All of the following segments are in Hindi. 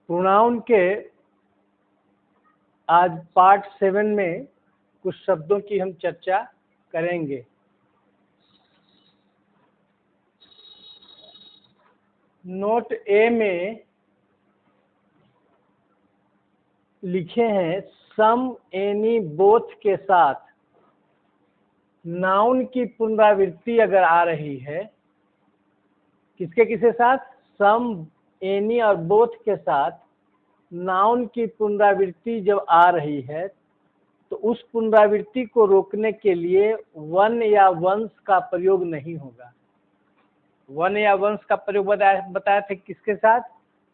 प्रोनाउन के आज पार्ट 7 में कुछ शब्दों की हम चर्चा करेंगे। नोट ए में लिखे हैं सम, एनी, बोथ के साथ नाउन की पुनरावृत्ति अगर आ रही है, किसके किसके साथ? सम, एनी और बोथ के साथ नाउन की पुनरावृत्ति जब आ रही है तो उस पुनरावृत्ति को रोकने के लिए वन या वंस का प्रयोग नहीं होगा। वन या वंस का प्रयोग बताया था किसके साथ?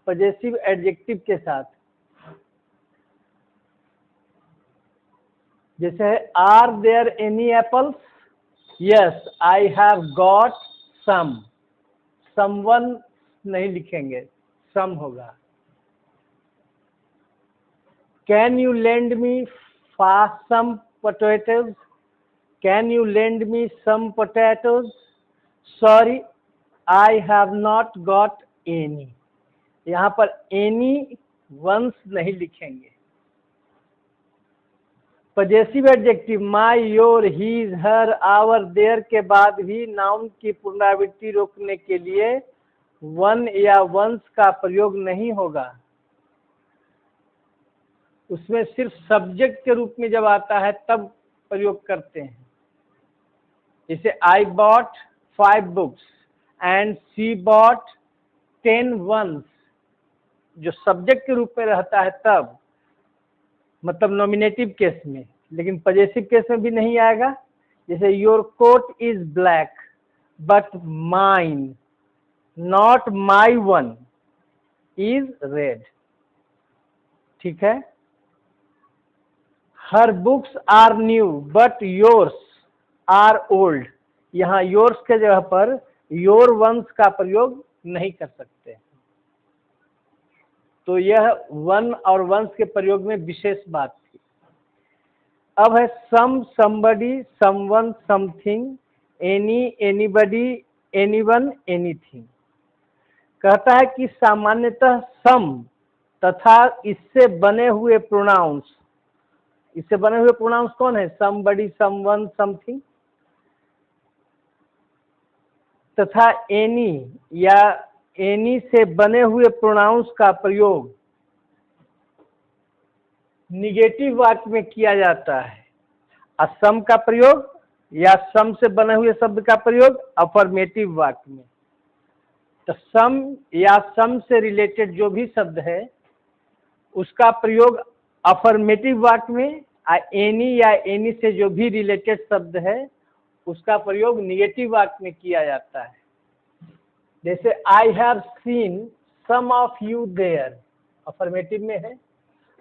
पजेसिव एडजेक्टिव के साथ। जैसे है are there any apples? Yes I have got some. Someone नहीं लिखेंगे, सम होगा। Can you lend me some potatoes? Can you lend me some potatoes? Sorry I have not got any. यहाँ पर एनी वंस नहीं लिखेंगे। Possessive adjective my, your, his, her, our, their के बाद भी नाउन की पुनरावृत्ति रोकने के लिए वन या वंस का प्रयोग नहीं होगा। उसमें सिर्फ सब्जेक्ट के रूप में जब आता है तब प्रयोग करते हैं। जैसे I bought 5 books and she bought 10 ones, जो सब्जेक्ट के रूप में रहता है तब, मतलब नॉमिनेटिव केस में। लेकिन पजेसिव केस में भी नहीं आएगा। जैसे your coat is black but mine, not my one, is red. ठीक है। Her books are new but yours are old, यहाँ योर्स के जगह पर योर वंस का प्रयोग नहीं कर सकते। तो यह वन और वंस के प्रयोग में विशेष बात थी। अब है some, somebody, someone, something, any, anybody, anyone, anything. कहता है कि सामान्यतः सम तथा इससे बने हुए प्रोनाउंस, इससे बने हुए प्रोनाउंस कौन है? समबडी, समवन, समथिंग, तथा एनी या एनी से बने हुए प्रोनाउंस का प्रयोग निगेटिव वाक्य में किया जाता है। असम का प्रयोग या सम से बने हुए शब्द का प्रयोग अफर्मेटिव वाक्य में। तो सम या सम से रिलेटेड जो भी शब्द है उसका प्रयोग अफर्मेटिव वाक्य में, एनी या एनी से जो भी रिलेटेड शब्द है उसका प्रयोग निगेटिव वाक्य में किया जाता है। जैसे I have seen some of you there, affirmative में है।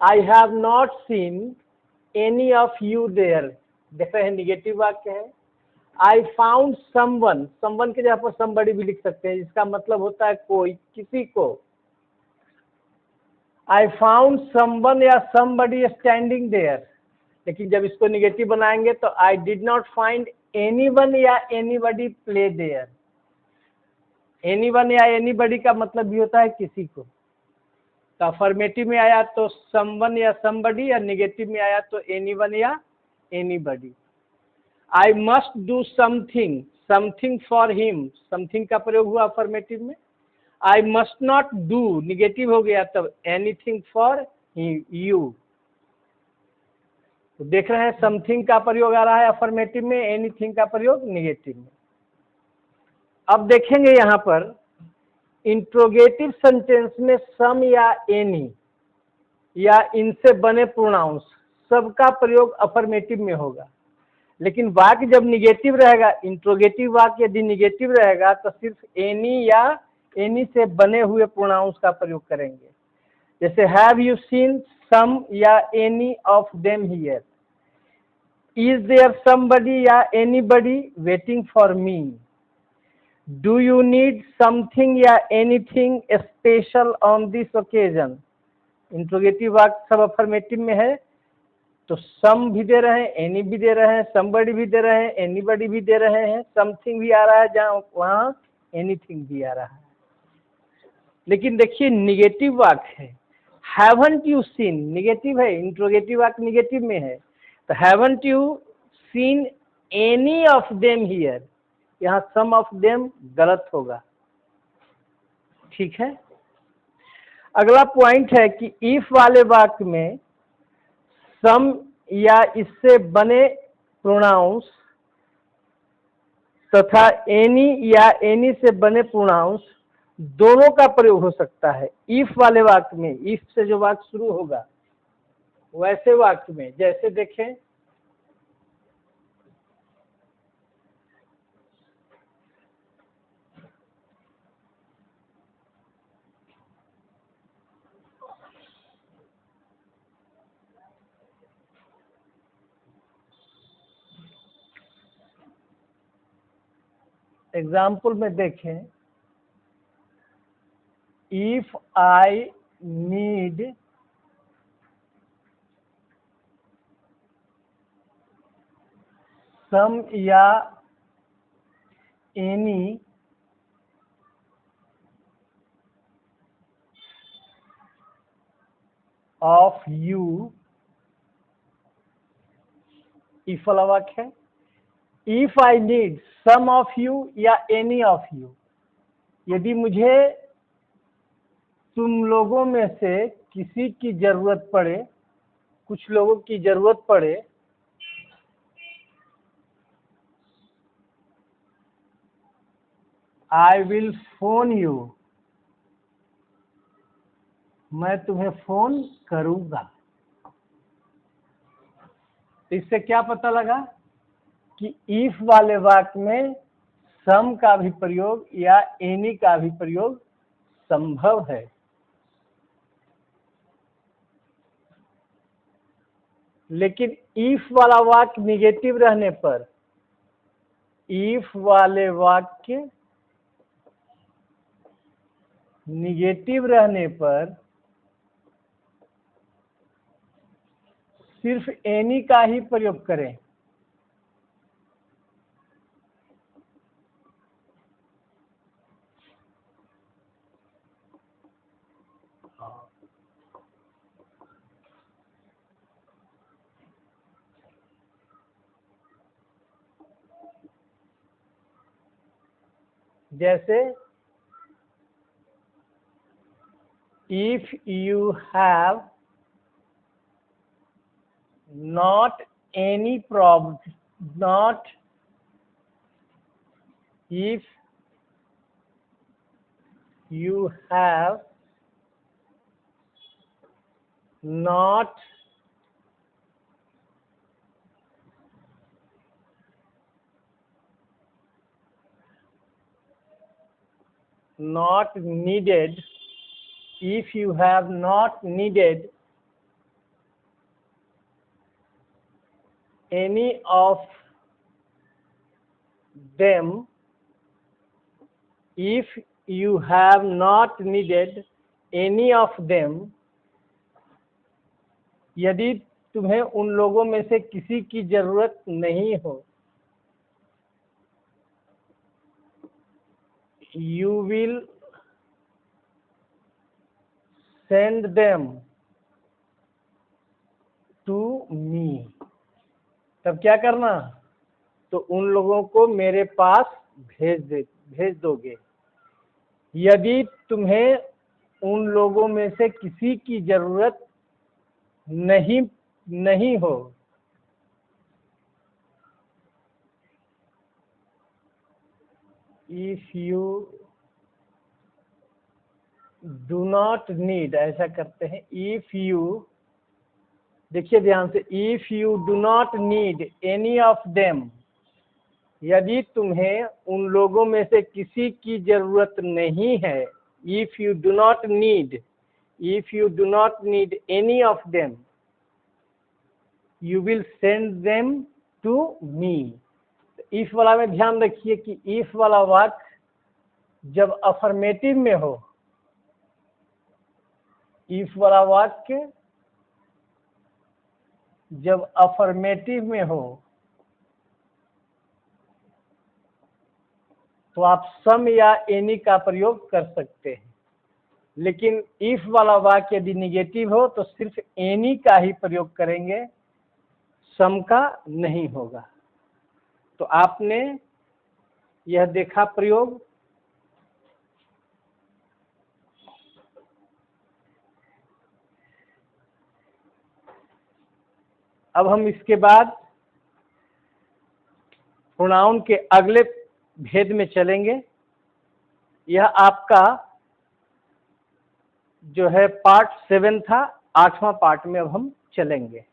I have not seen any of you there, देख रहे हैं निगेटिव वाक्य है। आई फाउंड समवन, समवन के जगह पर समबडी भी लिख सकते हैं, जिसका मतलब होता है कोई, किसी को। आई फाउंड समवन या समबडी स्टैंडिंग देयर, लेकिन जब इसको निगेटिव बनाएंगे तो I did not find anyone या एनीबडी प्ले देयर। एनीवन या एनीबडी का मतलब भी होता है किसी को। तो अफर्मेटिव में आया तो समवन या समबडी, या निगेटिव में आया तो एनीवन या anybody. I must do something, something for him, something का प्रयोग हुआ अफर्मेटिव में। I must not do, negative हो गया तब एनीथिंग फॉर यू। तो देख रहे हैं समथिंग का प्रयोग आ रहा है अफर्मेटिव में, एनीथिंग का प्रयोग निगेटिव में। अब देखेंगे यहाँ पर इंट्रोगेटिव सेंटेंस में सम या एनी या इनसे बने प्रोनाउंस सबका प्रयोग अफर्मेटिव में होगा। लेकिन वाक्य जब निगेटिव रहेगा, इंट्रोगेटिव वाक्य यदि निगेटिव रहेगा तो सिर्फ एनी या एनी से बने हुए प्रोनाउंस का प्रयोग करेंगे। जैसे हैव यू सीन सम या any of them here? Is there somebody या anybody waiting for me? Do you need something या anything special on this occasion? Interrogative वाक्य सब अफर्मेटिव में है तो सम भी दे रहे हैं, एनी भी दे रहे हैं, समबडी भी दे रहे हैं, एनीबडी भी दे रहे हैं, समथिंग भी आ रहा है जहाँ वहाँ एनीथिंग भी आ रहा है। लेकिन देखिए निगेटिव वाक्य है हैवंट यू सीन निगेटिव है, इंट्रोगेटिव वाक्य निगेटिव में है, तो haven't you seen any of them here, यहाँ सम ऑफ देम गलत होगा। ठीक है। अगला पॉइंट है कि इफ वाले वाक्य में सम या इससे बने प्रोनाउंस तथा एनी या एनी से बने प्रोनाउंस दोनों का प्रयोग हो सकता है। इफ वाले वाक्य में, इफ से जो वाक्य शुरू होगा वैसे वाक्य में, जैसे देखें एग्जाम्पल में देखें, इफ आई नीड सम या एनी ऑफ यू, इफ वाला वाक्य है। If I need some of you या एनी ऑफ यू, यदि मुझे तुम लोगों में से किसी की जरूरत पड़े, कुछ लोगों की जरूरत पड़े, आई विल फोन यू, मैं तुम्हें फोन करूंगा। इससे क्या पता लगा कि इफ वाले वाक्य में सम का भी प्रयोग या एनी का भी प्रयोग संभव है। लेकिन इफ वाला वाक्य निगेटिव रहने पर, इफ वाले वाक्य निगेटिव रहने पर सिर्फ एनी का ही प्रयोग करें। जैसे if you have not any problem, not if you have not needed, if you have not needed any of them, if you have not needed any of them, यदि तुम्हें उन लोगों में से किसी की जरूरत नहीं हो, you will send them to me, तब क्या करना, तो उन लोगों को मेरे पास भेज दोगे। यदि तुम्हें उन लोगों में से किसी की जरूरत नहीं हो, if you do not need, ऐसा करते हैं, इफ यू, देखिए ध्यान से, if you do not need any of them, यदि तुम्हें उन लोगों में से किसी की जरूरत नहीं है, if you do not need any of them, you will send them to me. If वाला में ध्यान रखिए कि इफ वाला वाक्य जब अफर्मेटिव में हो, इफ वाला वाक्य जब अफर्मेटिव में हो तो आप सम या एनी का प्रयोग कर सकते हैं। लेकिन इफ वाला वाक्य यदि निगेटिव हो तो सिर्फ एनी का ही प्रयोग करेंगे, सम का नहीं होगा। तो आपने यह देखा प्रयोग। अब हम इसके बाद प्रोनाउन के अगले भेद में चलेंगे। यह आपका जो है पार्ट 7 था, 8वां पार्ट में अब हम चलेंगे।